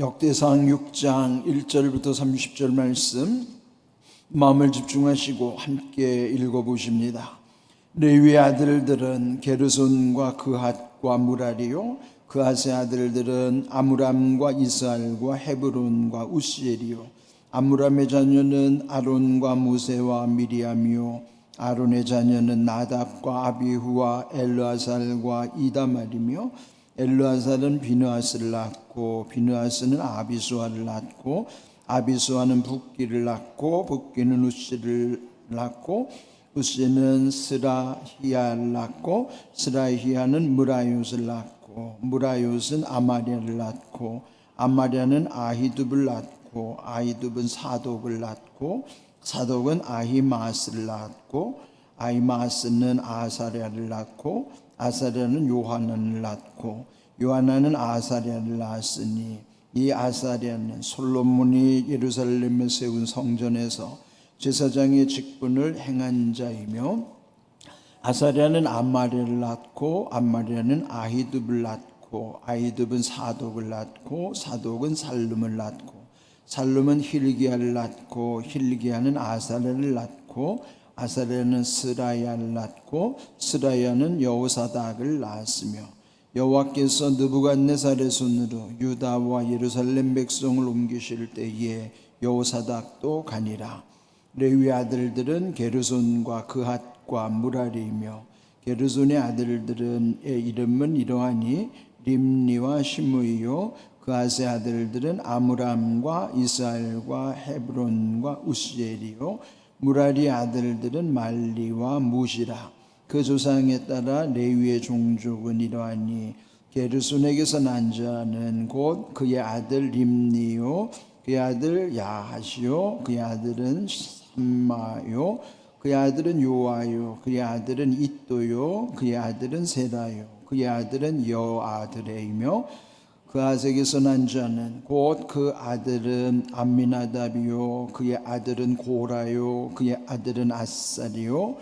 역대상 6장 1절부터 30절 말씀 마음을 집중하시고 함께 읽어보십니다. 레위의 아들들은 게르손과 그핫과 무라리요, 그핫의 아들들은 아므람과 이스알과 헤브론과 우시엘이요, 아므람의 자녀는 아론과 모세와 미리암이요, 아론의 자녀는 나답과 아비후와 엘르아살과 이다말이며, 엘르아살은 비느하스를 낳고 비느하스는 아비수아를 낳고 아비수아는 붓기를 낳고 붓기는 우시를 낳고 우시는 스라히야를 낳고 스라히야는 무라요스를 낳고 무라요스는 아마리아를 낳고 아마리아는 아히둡을 낳고 아히둡은 사독을 낳고 사독은 아히마스를 낳고 아히마스는 아사랴를 낳고 아사랴는 요하난을 낳고 요하난은 아사랴를 낳았으니 이 아사랴는 솔로몬이 예루살렘에 세운 성전에서 제사장의 직분을 행한 자이며, 아사랴는 암마랴를 낳고 암마랴는 아히둡을 낳고 아히둡은 사독을 낳고 사독은 살룸을 낳고 살룸은 hil기야를 낳고 hil기야는 아사랴를 낳고 아사랴는 스라야를 낳고 스라야는 여호사닥을 낳았으며, 여호와께서 느부갓네살의 손으로 유다와 예루살렘 백성을 옮기실 때에 여호사닥도 가니라. 레위 아들들은 게르손과 그핫과 무라리이며, 게르손의 아들들의 이름은 이러하니 림니와 시므이요, 그핫의 아들들은 아므람과 이스알과 헤브론과 우시엘이요, 무라리 아들들은 말리와 무시라. 그 조상에 따라 레위의 종족은 이러하니 게르손에게서 난 자는 곧 그의 아들 림니요, 그의 아들 야하시요, 그의 아들은 삼마요, 그의 아들은 요아요, 그의 아들은 이또요, 그의 아들은 세라요, 그의 아들은 여아드레이며, 그핫에게서 난 자는 곧 그 아들은 암미나답이요, 그의 아들은 고라요, 그의 아들은 아살이요,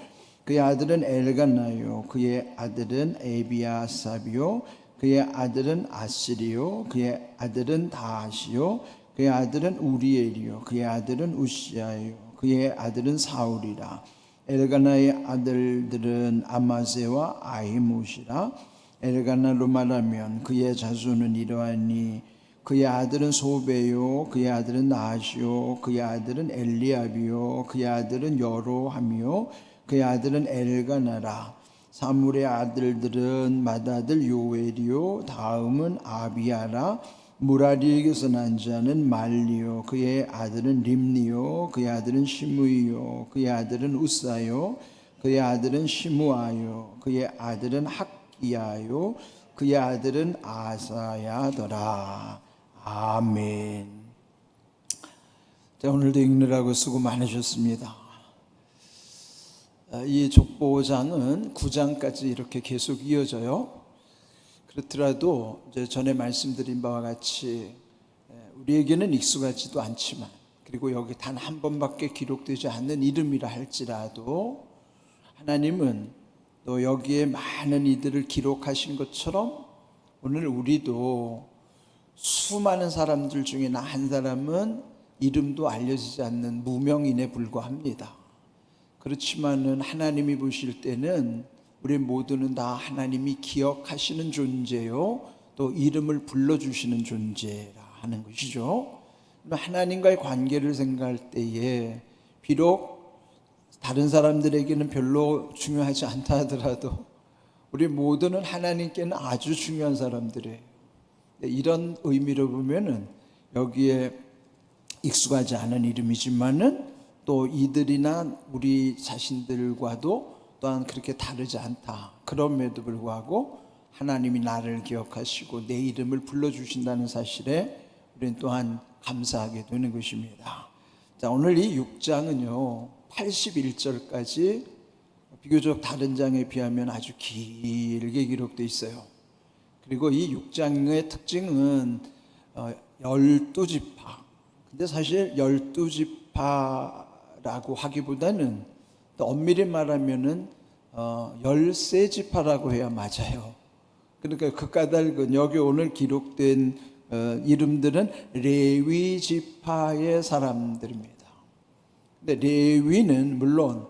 그의 아들은 엘가나요, 그의 아들은 에비아삽이요, 그의 아들은 아스리요, 그의 아들은 다하시요, 그의 아들은 우리엘이요, 그의 아들은 우시아요, 그의 아들은 사울이라. 엘가나의 아들들은 아마세와 아히무시라. 엘가나로 말하면 그의 자손은 이러하니 그의 아들은 소베요, 그의 아들은 나하시요, 그의 아들은 엘리압이요, 그의 아들은 여로함이요, 그의 아들은 엘가나라. 사물의 아들들은 맏아들 요엘이요, 다음은 아비야라. 무라리에게서 난 자는 말리요, 그의 아들은 림니요, 그의 아들은 시므이요, 그의 아들은 우사요, 그의 아들은 시므아요, 그의 아들은 학기야요, 그의 아들은 아사야더라. 아멘. 자, 오늘도 읽느라고 수고 많으셨습니다. 이 족보장은 9장까지 이렇게 계속 이어져요. 그렇더라도 이제 전에 말씀드린 바와 같이 우리에게는 익숙하지도 않지만, 그리고 여기 단 한 번밖에 기록되지 않는 이름이라 할지라도 하나님은 또 여기에 많은 이들을 기록하신 것처럼 오늘 우리도 수많은 사람들 중에 나 한 사람은 이름도 알려지지 않는 무명인에 불과합니다. 그렇지만은 하나님이 보실 때는 우리 모두는 다 하나님이 기억하시는 존재요, 또 이름을 불러주시는 존재라 하는 것이죠. 하나님과의 관계를 생각할 때에 비록 다른 사람들에게는 별로 중요하지 않다 하더라도 우리 모두는 하나님께는 아주 중요한 사람들이에요. 이런 의미로 보면은 여기에 익숙하지 않은 이름이지만은 또 이들이나 우리 자신들과도 또한 그렇게 다르지 않다. 그럼에도 불구하고 하나님이 나를 기억하시고 내 이름을 불러주신다는 사실에 우리는 또한 감사하게 되는 것입니다. 자, 오늘 이 6장은요 81절까지 비교적 다른 장에 비하면 아주 길게 기록되어 있어요. 그리고 이 6장의 특징은 12지파. 근데 사실 12지파라고 하기보다는 또 엄밀히 말하면은 13지파라고 해야 맞아요. 그러니까 그 까닭은 여기 오늘 기록된 이름들은 레위 지파의 사람들입니다. 근데 레위는 물론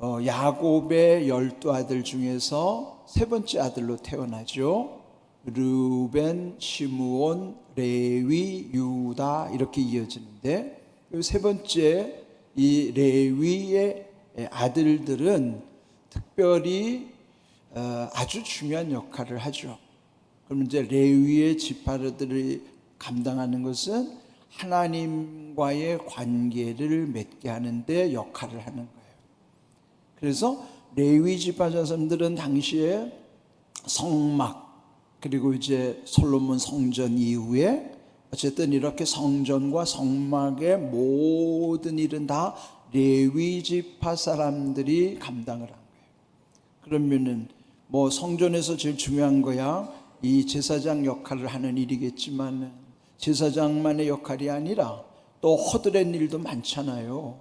야곱의 12아들 중에서 세 번째 아들로 태어나죠. 르벤, 시므온, 레위, 유다 이렇게 이어지는데 세 번째 이 레위의 아들들은 특별히 아주 중요한 역할을 하죠. 그럼 이제 레위의 지파들이 감당하는 것은 하나님과의 관계를 맺게 하는데 역할을 하는 거예요. 그래서 레위 지파 자손들은 당시에 성막 그리고 이제 솔로몬 성전 이후에 어쨌든 이렇게 성전과 성막의 모든 일은 다 레위 지파 사람들이 감당을 한 거예요. 그러면은 뭐 성전에서 제일 중요한 거야 이 제사장 역할을 하는 일이겠지만 제사장만의 역할이 아니라 또 허드렛 일도 많잖아요.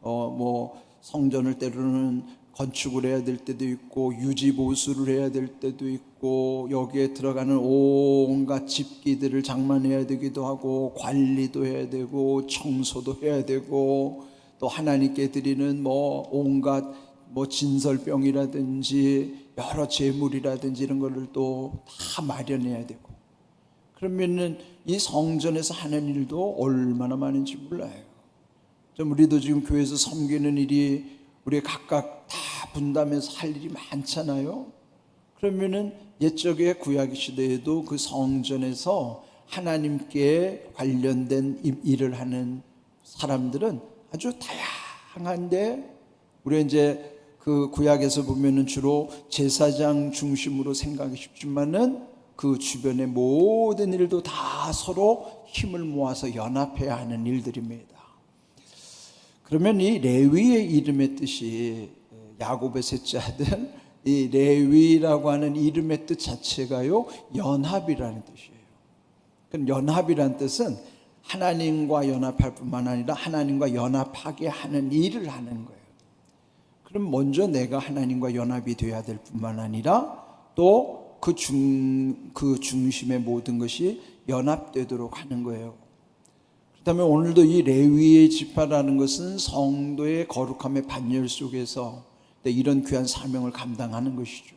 뭐 성전을 때로는 건축을 해야 될 때도 있고 유지 보수를 해야 될 때도 있고 여기에 들어가는 온갖 집기들을 장만해야 되기도 하고 관리도 해야 되고 청소도 해야 되고 또 하나님께 드리는 뭐 온갖 뭐 진설병이라든지 여러 제물이라든지 이런 거를 또 다 마련해야 되고 그러면은 이 성전에서 하는 일도 얼마나 많은지 몰라요. 좀 우리도 지금 교회에서 섬기는 일이 우리 각각 다 분담해서 할 일이 많잖아요. 그러면은 옛적의 구약 시대에도 그 성전에서 하나님께 관련된 일을 하는 사람들은 아주 다양한데 우리 이제 그 구약에서 보면은 주로 제사장 중심으로 생각이 쉽지만은 그 주변의 모든 일도 다 서로 힘을 모아서 연합해야 하는 일들입니다. 그러면 이 레위의 이름의 뜻이 야곱의 셋째 아들 이 레위라고 하는 이름의 뜻 자체가요 연합이라는 뜻이에요. 그럼 연합이라는 뜻은 하나님과 연합할 뿐만 아니라 하나님과 연합하게 하는 일을 하는 거예요. 그럼 먼저 내가 하나님과 연합이 되어야 될 뿐만 아니라 또 그 중심의 모든 것이 연합되도록 하는 거예요. 그렇다면 오늘도 이 레위의 지파라는 것은 성도의 거룩함의 반열 속에서 이런 귀한 사명을 감당하는 것이죠.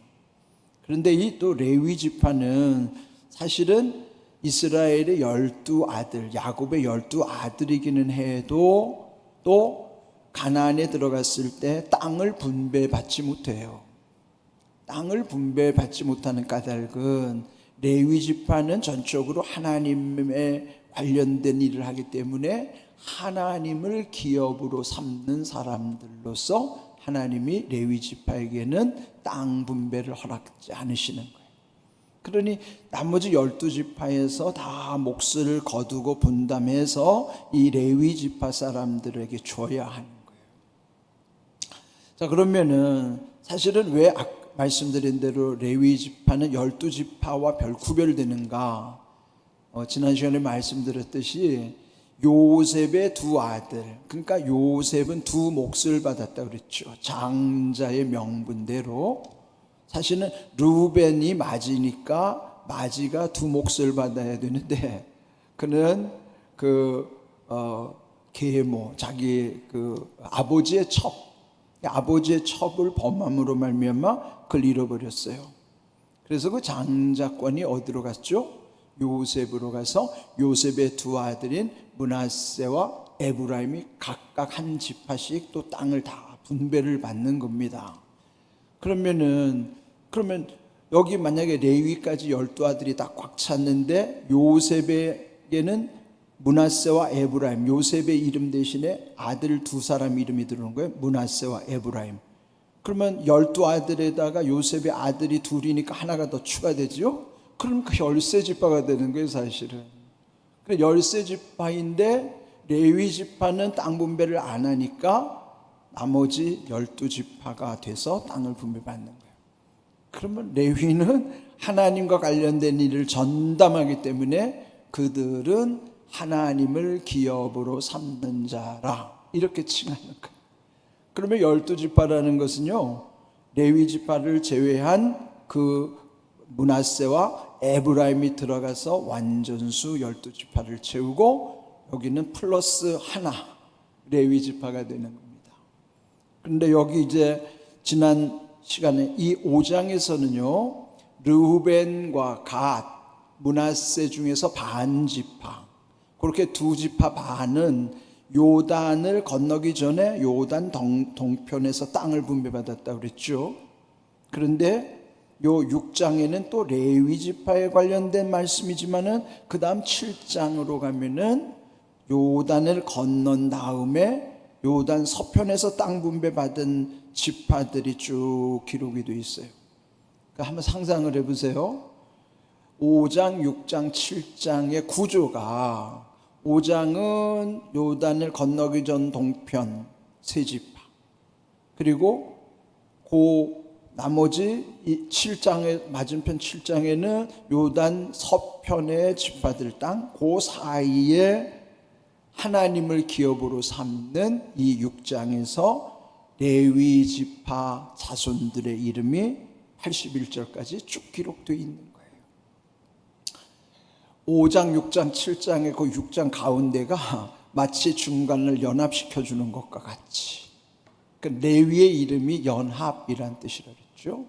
그런데 이 또 레위 지파는 사실은 이스라엘의 12아들, 야곱의 12아들이기는 해도 또 가나안에 들어갔을 때 땅을 분배받지 못해요. 땅을 분배받지 못하는 까닭은 레위 지파는 전적으로 하나님에 관련된 일을 하기 때문에 하나님을 기업으로 삼는 사람들로서 하나님이 레위 지파에게는 땅 분배를 허락하지 않으시는 거예요. 그러니 나머지 12지파에서 다 몫을 거두고 분담해서 이 레위 지파 사람들에게 줘야 하는 거예요. 자, 그러면은 사실은 왜 말씀드린 대로 레위 지파는 12지파와 별 구별되는가? 지난 시간에 말씀드렸듯이 요셉의 두 아들, 그러니까 요셉은 두 몫을 받았다 그랬죠. 장자의 명분대로 사실은 루벤이 맞이니까 맞이가 두 몫을 받아야 되는데 그는 계모 자기 아버지의 아버지의 첩을 범함으로 말미암아 그걸 잃어버렸어요. 그래서 그 장자권이 어디로 갔죠? 요셉으로 가서 요셉의 두 아들인 므낫세와 에브라임이 각각 한 지파씩 또 땅을 다 분배를 받는 겁니다. 그러면 여기 만약에 레위까지 12아들이 다 꽉 찼는데 요셉에게는 므낫세와 에브라임, 요셉의 이름 대신에 아들 두 사람 이름이 들어오는 거예요. 므낫세와 에브라임. 그러면 12아들에다가 요셉의 아들이 둘이니까 하나가 더 추가되죠. 그러니까 13지파가 되는 거예요, 사실은. 13지파인데 레위 지파는 땅 분배를 안 하니까 나머지 12지파가 돼서 땅을 분배받는 거예요. 그러면 레위는 하나님과 관련된 일을 전담하기 때문에 그들은 하나님을 기업으로 삼는 자라 이렇게 칭하는 거예요. 그러면 12지파라는 것은요 레위 지파를 제외한 그 므낫세와 에브라임이 들어가서 완전수 12지파를 채우고 여기는 플러스 하나 레위 지파가 되는 겁니다. 그런데 여기 이제 지난 시간에 이 5장에서는요 르우벤과 갓, 므낫세 중에서 반 지파, 그렇게 두 지파 반은 요단을 건너기 전에 요단 동편에서 땅을 분배받았다고 그랬죠. 그런데 요 6장에는 또 레위 지파에 관련된 말씀이지만은 그 다음 7장으로 가면은 요단을 건넌 다음에 요단 서편에서 땅 분배받은 지파들이 쭉 기록이 되어 있어요. 그러니까 한번 상상을 해보세요. 5장, 6장, 7장의 구조가 5장은 요단을 건너기 전 동편 세 지파, 그리고 그 나머지 7장의 맞은편 7장에는 요단 서편의 지파들 땅, 그 사이에 하나님을 기업으로 삼는 이 6장에서 레위 지파 자손들의 이름이 81절까지 쭉 기록되어 있는 거예요. 5장, 6장, 7장의 그 6장 가운데가 마치 중간을 연합시켜 주는 것과 같이, 그러니까 레위의 이름이 연합이란 뜻이라 그랬죠.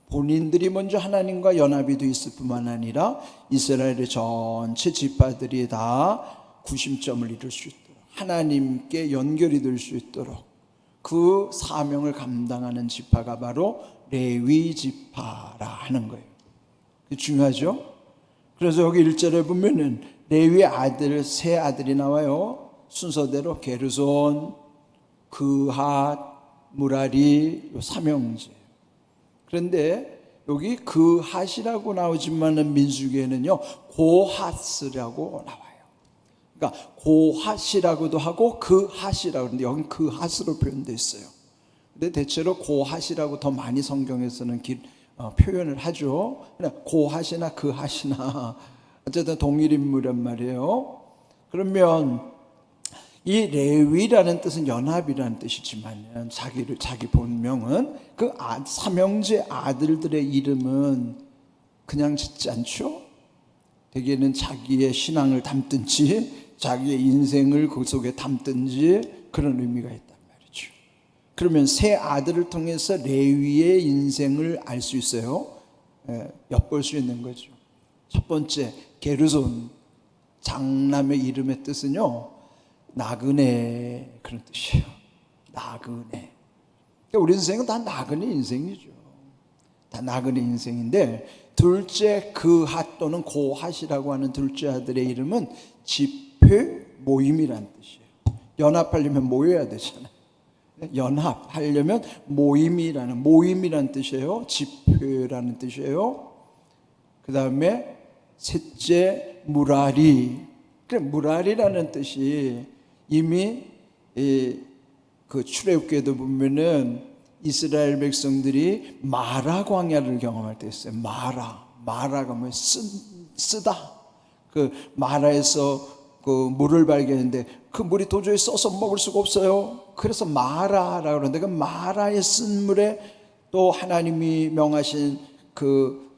본인들이 먼저 하나님과 연합이 되어 있을 뿐만 아니라 이스라엘의 전체 지파들이 다 구심점을 이룰 수 있도록, 하나님께 연결이 될 수 있도록 그 사명을 감당하는 지파가 바로 레위 지파라 하는 거예요. 중요하죠? 그래서 여기 1절에 보면은 레위의 아들, 세 아들이 나와요. 순서대로 게르손, 그핫, 무라리, 삼형제. 그런데 여기 그핫이라고 나오지만은 민수기에는요 고핫스라고 나와요. 그러니까 고핫이라고도 하고 그핫이라고 하는데 여기는 그핫으로 표현되어 있어요. 근데 대체로 고핫이라고 더 많이 성경에서는 표현을 하죠. 고핫이나 그핫이나 어쨌든 동일인물이란 말이에요. 그러면 이 레위라는 뜻은 연합이라는 뜻이지만 자기 본명은 그 삼형제 아들들의 이름은 그냥 짓지 않죠. 대개는 자기의 신앙을 담든지 자기의 인생을 그 속에 담든지 그런 의미가 있단 말이죠. 그러면 세 아들을 통해서 레위의 인생을 알 수 있어요. 엿볼 수 있는 거죠. 첫 번째 게르손, 장남의 이름의 뜻은요 나그네, 그런 뜻이에요. 나그네. 그러니까 우리 인생은 다 나그네 인생이죠. 다 나그네 인생인데, 둘째 그핫 또는 고핫이라고 하는 둘째 아들의 이름은 집회 모임이란 뜻이에요. 연합하려면 모여야 되잖아요. 연합하려면 모임이라는 뜻이에요. 집회라는 뜻이에요. 그 다음에 셋째 무라리. 무라리라는 뜻이 이미 그 출애굽기에도 보면은 이스라엘 백성들이 마라 광야를 경험할 때 있어요. 마라가 뭐예요? 쓰다. 그 마라에서 그 물을 발견했는데 그 물이 도저히 써서 먹을 수가 없어요. 그래서 마라라고 그러는데 그 마라의 쓴 물에 또 하나님이 명하신 그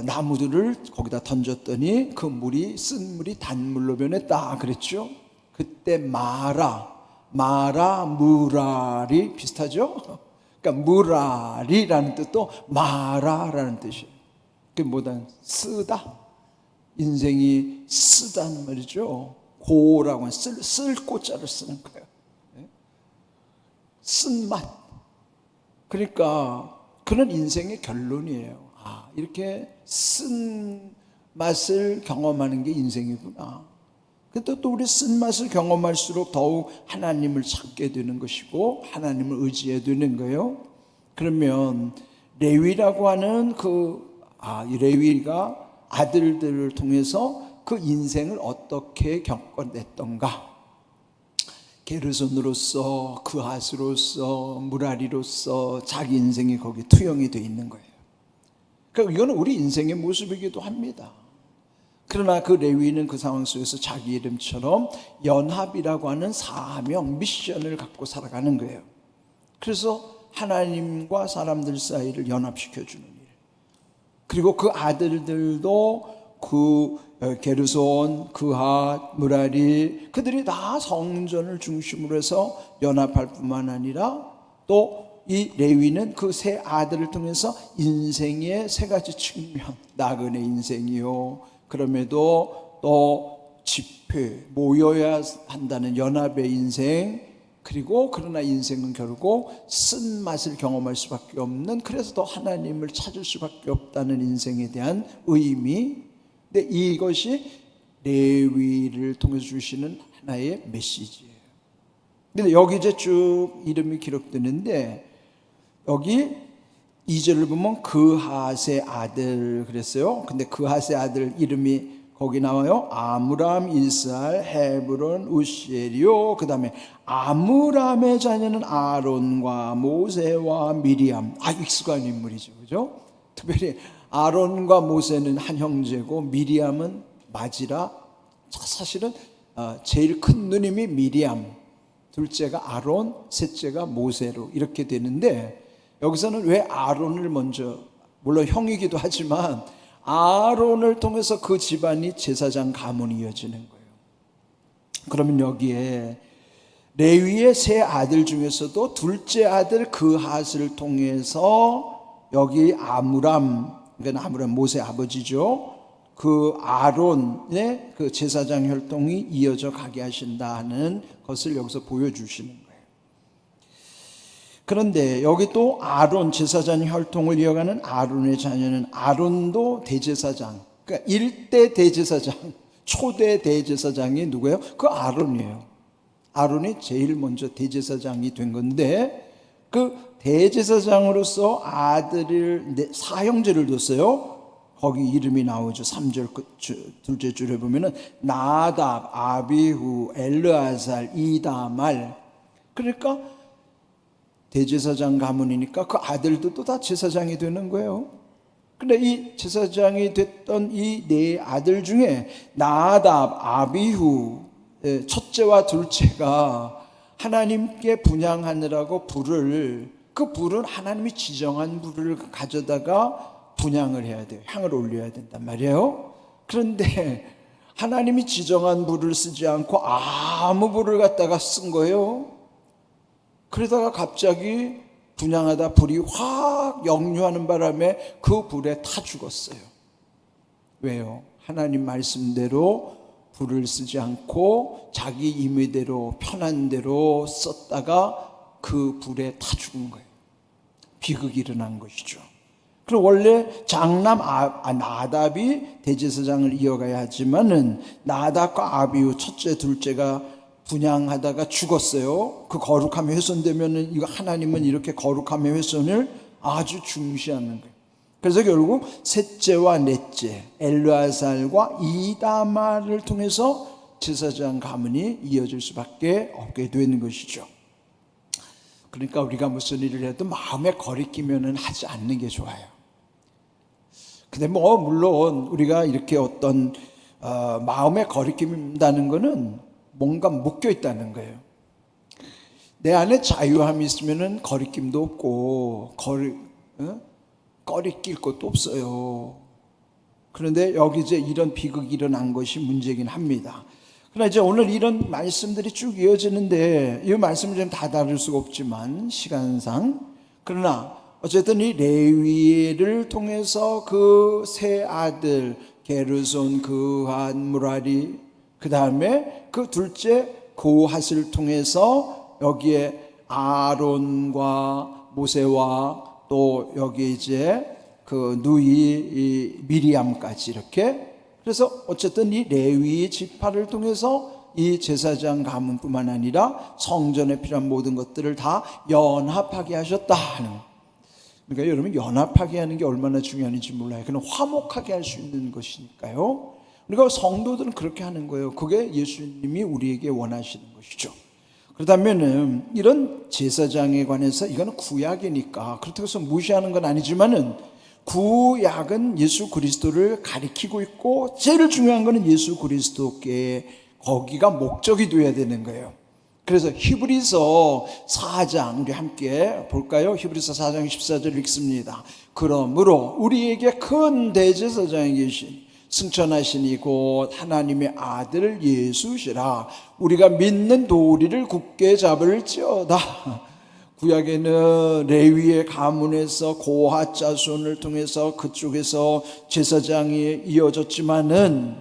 나무들을 거기다 던졌더니 그 물이 쓴 물이 단물로 변했다 그랬죠. 그때 무라리 비슷하죠. 그러니까 무라리라는 뜻도 마라라는 뜻이에요. 그게 뭐다? 쓰다. 인생이 쓰다는 말이죠. 고라고 쓸 고자를 쓰는 거예요. 쓴맛. 그러니까 그런 인생의 결론이에요. 이렇게 쓴 맛을 경험하는 게 인생이구나. 근데 또 우리 쓴 맛을 경험할수록 더욱 하나님을 찾게 되는 것이고 하나님을 의지해야 되는 거예요. 그러면 레위라고 하는 이 레위가 아들들을 통해서 그 인생을 어떻게 겪어냈던가, 게르손으로서, 그핫으로서, 무라리로서 자기 인생이 거기 투영이 되어 있는 거예요. 그러니까 이거는 우리 인생의 모습이기도 합니다. 그러나 그 레위는 그 상황 속에서 자기 이름처럼 연합이라고 하는 사명, 미션을 갖고 살아가는 거예요. 그래서 하나님과 사람들 사이를 연합시켜주는 일. 그리고 그 아들들도 그 게르손, 그핫, 무라리 그들이 다 성전을 중심으로 해서 연합할 뿐만 아니라 또 이 레위는 그 세 아들을 통해서 인생의 세 가지 측면, 나그네 인생이요, 그럼에도 또 집회, 모여야 한다는 연합의 인생, 그리고 그러나 인생은 결국 쓴맛을 경험할 수밖에 없는, 그래서 더 하나님을 찾을 수밖에 없다는 인생에 대한 의미. 근데 이것이 레위를 통해서 주시는 하나의 메시지예요. 근데 여기 이제 쭉 이름이 기록되는데 여기 2절을 보면 그핫의 아들 그랬어요. 근데 그핫의 아들 이름이 거기 나와요. 아므람, 이스할, 헤브론, 우시엘이요. 그 다음에 아므람의 자녀는 아론과 모세와 미리암. 익숙한 인물이죠, 그죠? 특별히 아론과 모세는 한 형제고 미리암은 맞이라. 사실은 제일 큰 누님이 미리암, 둘째가 아론, 셋째가 모세로 이렇게 되는데, 여기서는 왜 아론을 먼저, 물론 형이기도 하지만 아론을 통해서 그 집안이 제사장 가문이 이어지는 거예요. 그러면 여기에 레위의 세 아들 중에서도 둘째 아들 그핫을 통해서 여기 아므람, 그러니까 아므람 모세 아버지죠, 그 아론의 그 제사장 혈통이 이어져 가게 하신다는 것을 여기서 보여주시는 거예요. 그런데 여기 또 아론, 제사장 혈통을 이어가는 아론의 자녀는, 아론도 대제사장, 그러니까 1대 대제사장, 초대 대제사장이 누구예요? 그 아론이에요. 아론이 제일 먼저 대제사장이 된 건데, 그 대제사장으로서 아들을 사형제를 뒀어요. 거기 이름이 나오죠. 3절 둘째 줄에 보면은 나답, 아비후, 엘르아살, 이다말. 그러니까 대제사장 가문이니까 그 아들들도 다 제사장이 되는 거예요. 근데 이 제사장이 됐던 이 네 아들 중에 나답, 아비후, 첫째와 둘째가 하나님께 분향하느라고 그 불은 하나님이 지정한 불을 가져다가 분향을 해야 돼요. 향을 올려야 된단 말이에요. 그런데 하나님이 지정한 불을 쓰지 않고 아무 불을 갖다가 쓴 거예요. 그러다가 갑자기 분향하다 불이 확 역류하는 바람에 그 불에 타 죽었어요. 왜요? 하나님 말씀대로 불을 쓰지 않고 자기 임의대로 편한 대로 썼다가 그 불에 타 죽은 거예요. 비극이 일어난 것이죠. 그럼 원래 장남 나답이 대제사장을 이어가야 하지만은 나답과 아비후 첫째 둘째가 분향하다가 죽었어요. 그 거룩함이 훼손되면은 이거 하나님은 이렇게 거룩함의 훼손을 아주 중시하는 거예요. 그래서 결국 셋째와 넷째 엘르아살과 이다말을 통해서 제사장 가문이 이어질 수밖에 없게 되는 것이죠. 그러니까 우리가 무슨 일을 해도 마음에 거리끼면은 하지 않는 게 좋아요. 근데 물론 우리가 이렇게 어떤 마음에 거리낀다는 거는 뭔가 묶여 있다는 거예요. 내 안에 자유함이 있으면은 거리낌도 없고 거리낄 것도 없어요. 그런데 여기 이제 이런 비극이 일어난 것이 문제긴 합니다. 그러나 이제 오늘 이런 말씀들이 쭉 이어지는데 이 말씀을 좀 다 다룰 수가 없지만 시간상, 그러나 어쨌든 이 레위를 통해서 그 세 아들 게르손, 그핫, 무라리, 그 다음에 그 둘째 고핫을 통해서 여기에 아론과 모세와 또 여기 이제 그 누이 미리암까지 이렇게, 그래서 어쨌든 이 레위 지파를 통해서 이 제사장 가문뿐만 아니라 성전에 필요한 모든 것들을 다 연합하게 하셨다 하는. 그러니까 여러분, 연합하게 하는 게 얼마나 중요한지 몰라요. 그냥 화목하게 할 수 있는 것이니까요. 그러니까 성도들은 그렇게 하는 거예요. 그게 예수님이 우리에게 원하시는 것이죠. 그렇다면 이런 제사장에 관해서 이거는 구약이니까 그렇다고 해서 무시하는 건 아니지만은 구약은 예수 그리스도를 가리키고 있고 제일 중요한 거는 예수 그리스도께 거기가 목적이 되어야 되는 거예요. 그래서 히브리서 4장 우리 함께 볼까요? 히브리서 4장 14절 읽습니다. 그러므로 우리에게 큰 대제사장이 계신 승천하신 이곳 하나님의 아들 예수시라. 우리가 믿는 도리를 굳게 잡을지어다. 구약에는 레위의 가문에서 고핫 자손을 통해서 그쪽에서 제사장이 이어졌지만은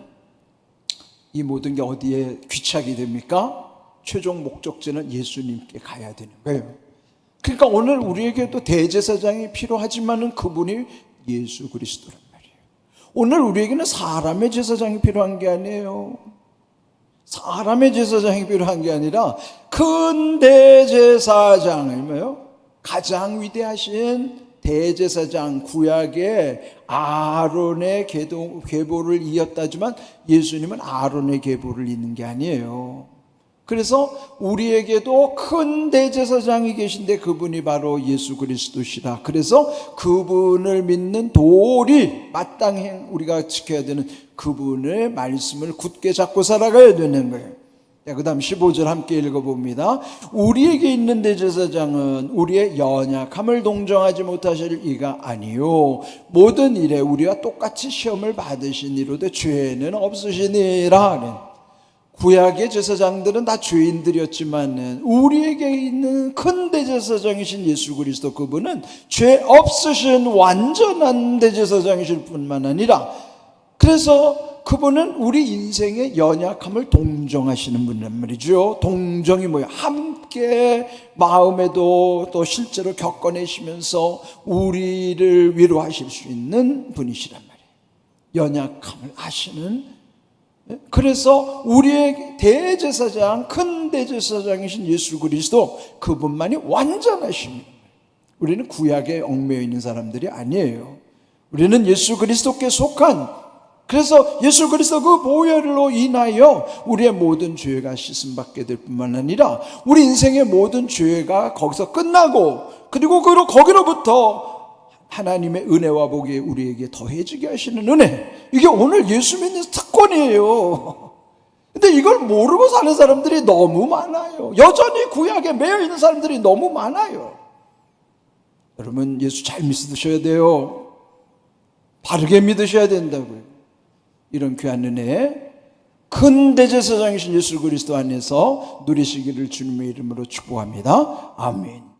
이 모든 게 어디에 귀착이 됩니까? 최종 목적지는 예수님께 가야 되는 거예요. 그러니까 오늘 우리에게도 대제사장이 필요하지만은 그분이 예수 그리스도란 말이에요. 오늘 우리에게는 사람의 제사장이 필요한 게 아니에요. 사람의 제사장이 필요한 게 아니라 큰 대제사장을 뭐요? 가장 위대하신 대제사장, 구약의 아론의 계보를 이었다지만 예수님은 아론의 계보를 잇는 게 아니에요. 그래서 우리에게도 큰 대제사장이 계신데 그분이 바로 예수 그리스도시라. 그래서 그분을 믿는 도리, 마땅히 우리가 지켜야 되는 그분의 말씀을 굳게 잡고 살아가야 되는 거예요. 자, 그 다음 15절 함께 읽어봅니다. 우리에게 있는 대제사장은 우리의 연약함을 동정하지 못하실 이가 아니요 모든 일에 우리와 똑같이 시험을 받으신 이로되 죄는 없으시니라. 구약의 제사장들은 다 죄인들이었지만 우리에게 있는 큰 대제사장이신 예수 그리스도, 그분은 죄 없으신 완전한 대제사장이실 뿐만 아니라, 그래서 그분은 우리 인생의 연약함을 동정하시는 분이란 말이죠. 동정이 뭐예요? 함께 마음에도 또 실제로 겪어내시면서 우리를 위로하실 수 있는 분이시란 말이에요. 연약함을 아시는. 그래서 우리의 대제사장, 큰 대제사장이신 예수 그리스도, 그분만이 완전하십니다. 우리는 구약에 얽매여 있는 사람들이 아니에요. 우리는 예수 그리스도께 속한, 그래서 예수 그리스도 그 보혈로 인하여 우리의 모든 죄가 씻음받게 될 뿐만 아니라 우리 인생의 모든 죄가 거기서 끝나고, 그리고 거기로부터 하나님의 은혜와 복이 우리에게 더해지게 하시는 은혜, 이게 오늘 예수 믿는 특권이에요. 근데 이걸 모르고 사는 사람들이 너무 많아요. 여전히 구약에 매여 있는 사람들이 너무 많아요. 여러분, 예수 잘 믿으셔야 돼요. 바르게 믿으셔야 된다고요. 이런 귀한 은혜, 큰 대제사장이신 예수 그리스도 안에서 누리시기를 주님의 이름으로 축복합니다. 아멘.